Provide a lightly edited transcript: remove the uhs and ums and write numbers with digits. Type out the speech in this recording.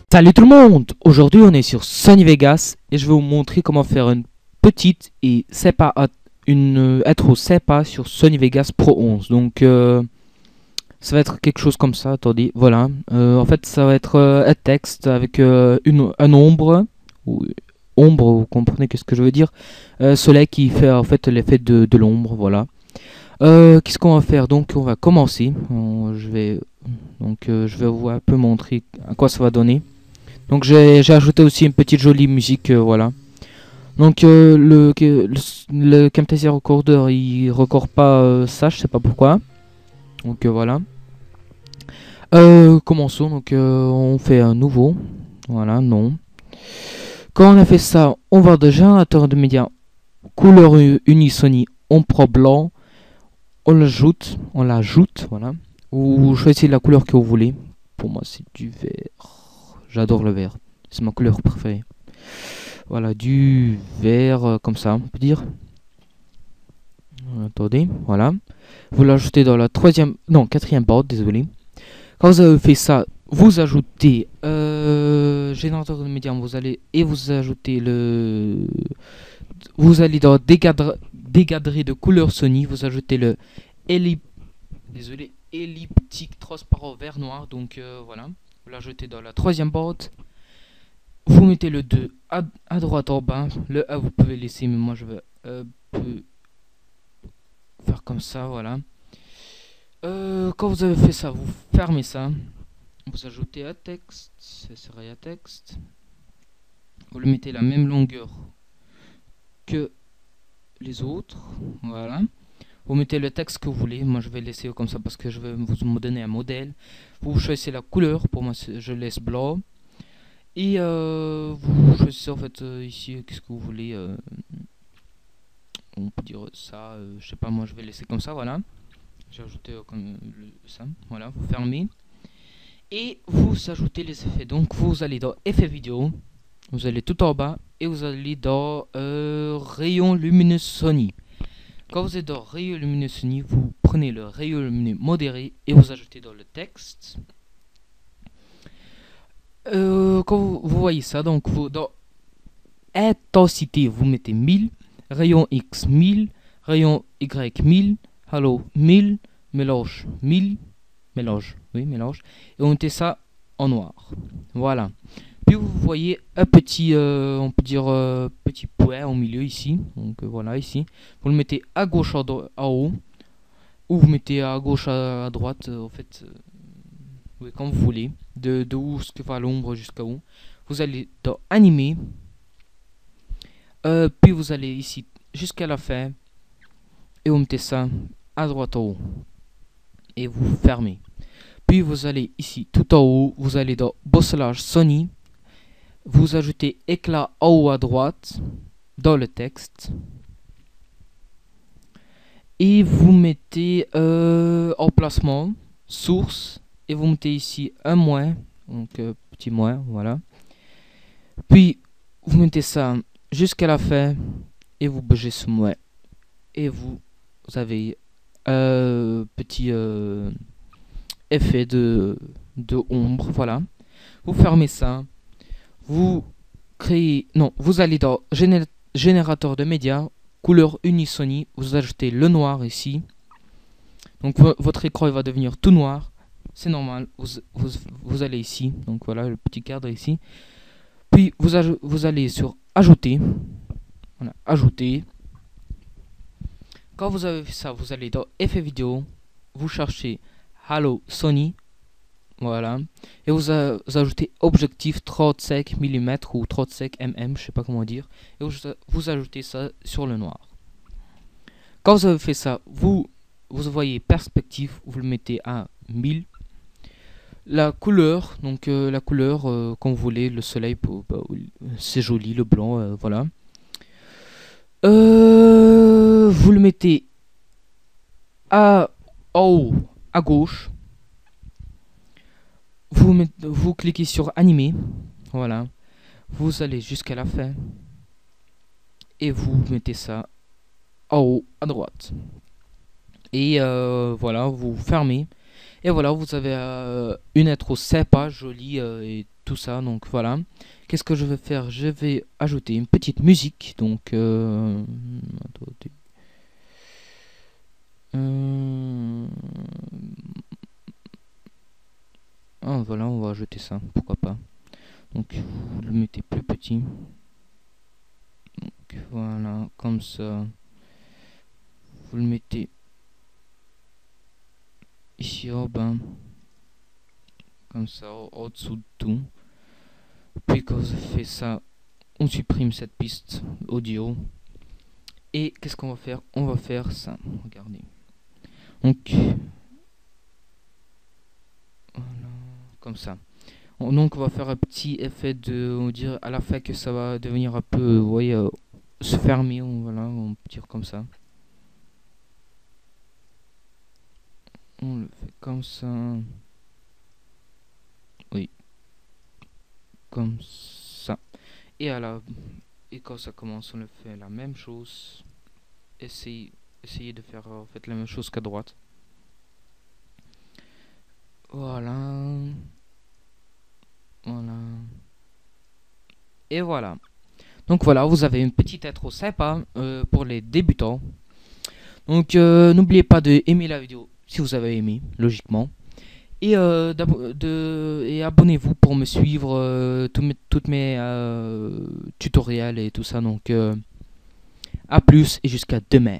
Salut tout le monde! Aujourd'hui on est sur Sony Vegas et je vais vous montrer comment faire une petite et sympa une intro sympa sur Sony Vegas Pro 11. Donc ça va être quelque chose comme ça, attendez, voilà. En fait ça va être un texte avec un ombre, ou ombre, vous comprenez qu'est-ce que je veux dire? Soleil qui fait en fait l'effet de l'ombre, voilà. Qu'est-ce qu'on va faire? Donc on va commencer. Je vais vous un peu montrer à quoi ça va donner. Donc j'ai ajouté aussi une petite jolie musique, voilà. Donc le Camtasia Recorder il record pas ça, je sais pas pourquoi. Donc voilà. Commençons, donc on fait un nouveau. Voilà, non. Quand on a fait ça, on va de générateur de médias couleur Unisony on prend blanc, on l'ajoute, voilà. Ou choisissez la couleur que vous voulez. Pour moi c'est du vert. J'adore le vert. C'est ma couleur préférée. Voilà, du vert comme ça, on peut dire. Attendez, voilà. Vous l'ajoutez dans la quatrième board, désolé. Quand vous avez fait ça, vous ajoutez générateur de médias, vous ajoutez vous allez dans dégadrer de couleur Sony, vous ajoutez le ellip, elliptique transparent vert noir, donc voilà. Vous l'ajoutez dans la troisième board. Vous mettez le 2 à droite en bas. Le A vous pouvez laisser, mais moi je vais faire comme ça, voilà. Quand vous avez fait ça, vous fermez ça. Vous ajoutez un texte, ça serait un texte. Vous le mettez la même longueur que les autres, voilà. Vous mettez le texte que vous voulez. Moi je vais laisser comme ça parce que je vais vous donner un modèle. Vous choisissez la couleur. Pour moi je laisse blanc. Et vous choisissez en fait ici qu'est-ce que vous voulez. On peut dire ça, je sais pas, moi je vais laisser comme ça, voilà. J'ai ajouté comme ça, voilà, vous fermez. Et vous ajoutez les effets. Donc vous allez dans effets vidéo, vous allez tout en bas et vous allez dans rayon lumineux Sony. Quand vous êtes dans rayon lumineux Sony, vous prenez le rayon lumineux modéré et vous ajoutez dans le texte. Quand vous voyez ça, donc vous, dans intensité, vous mettez 1000, rayon X 1000, rayon Y 1000, halo 1000, mélange 1000, mélange, oui, mélange, et on mettez ça en noir. Voilà. Puis vous voyez un petit, on peut dire, petit point au milieu ici. Donc voilà, ici. Vous le mettez à gauche en haut, ou vous mettez à gauche à droite, en fait, oui, quand vous voulez. De où ce que va l'ombre jusqu'à où. Vous allez dans animer. Puis vous allez ici jusqu'à la fin. Et vous mettez ça à droite en haut. Et vous fermez. Puis vous allez ici tout en haut. Vous allez dans bosselage Sony. Vous ajoutez éclat en haut à droite. Dans le texte. Et vous mettez emplacement. Source. Et vous mettez ici un moins. Donc petit moins. Voilà. Puis vous mettez ça jusqu'à la fin. Et vous bougez ce moins. Et vous avez petit effet de ombre, voilà. Vous fermez ça, vous créez, non, vous allez dans générateur de médias, couleur Unisony, vous ajoutez le noir ici. Donc votre écran il va devenir tout noir, c'est normal, vous allez ici, donc voilà le petit cadre ici. Puis vous allez sur ajouter, voilà, ajouter. Quand vous avez fait ça, vous allez dans effets vidéo, vous cherchez Halo Sony, voilà, et vous ajoutez objectif 35 mm ou 35 mm, je sais pas comment dire, et vous ajoutez ça sur le noir. Quand vous avez fait ça, vous voyez perspective, vous le mettez à 1000. La couleur, donc la couleur quand vous voulez, le soleil, c'est joli, le blanc, voilà. Vous le mettez en haut à gauche. Vous cliquez sur animer. Voilà. Vous allez jusqu'à la fin. Et vous mettez ça en haut à droite. Et voilà, vous fermez. Et voilà, vous avez une intro sympa, jolie et tout ça. Donc voilà. Qu'est-ce que je vais faire? Je vais ajouter une petite musique. Donc, attendez. Euh, voilà, on va ajouter ça. Pourquoi pas. Donc vous le mettez plus petit. Donc voilà, comme ça. Vous le mettez ici au bas. Comme ça, au-dessous de tout. Puis quand vous avez fait ça, on supprime cette piste audio. Et qu'est-ce qu'on va faire? On va faire ça. Regardez. Donc, voilà, comme ça. Donc on va faire un petit effet de, on dirait à la fin que ça va devenir un peu, vous voyez, se fermer, voilà, on peut dire comme ça. On le fait comme ça. Oui, comme ça. Et et quand ça commence, on le fait la même chose. Essayez de faire en fait la même chose qu'à droite. Voilà. Voilà. Et voilà. Donc voilà, vous avez une petite intro sympa pour les débutants. Donc n'oubliez pas de aimer la vidéo si vous avez aimé, logiquement. Et, et abonnez-vous pour me suivre toutes mes tutoriels et tout ça. Donc à plus et jusqu'à demain.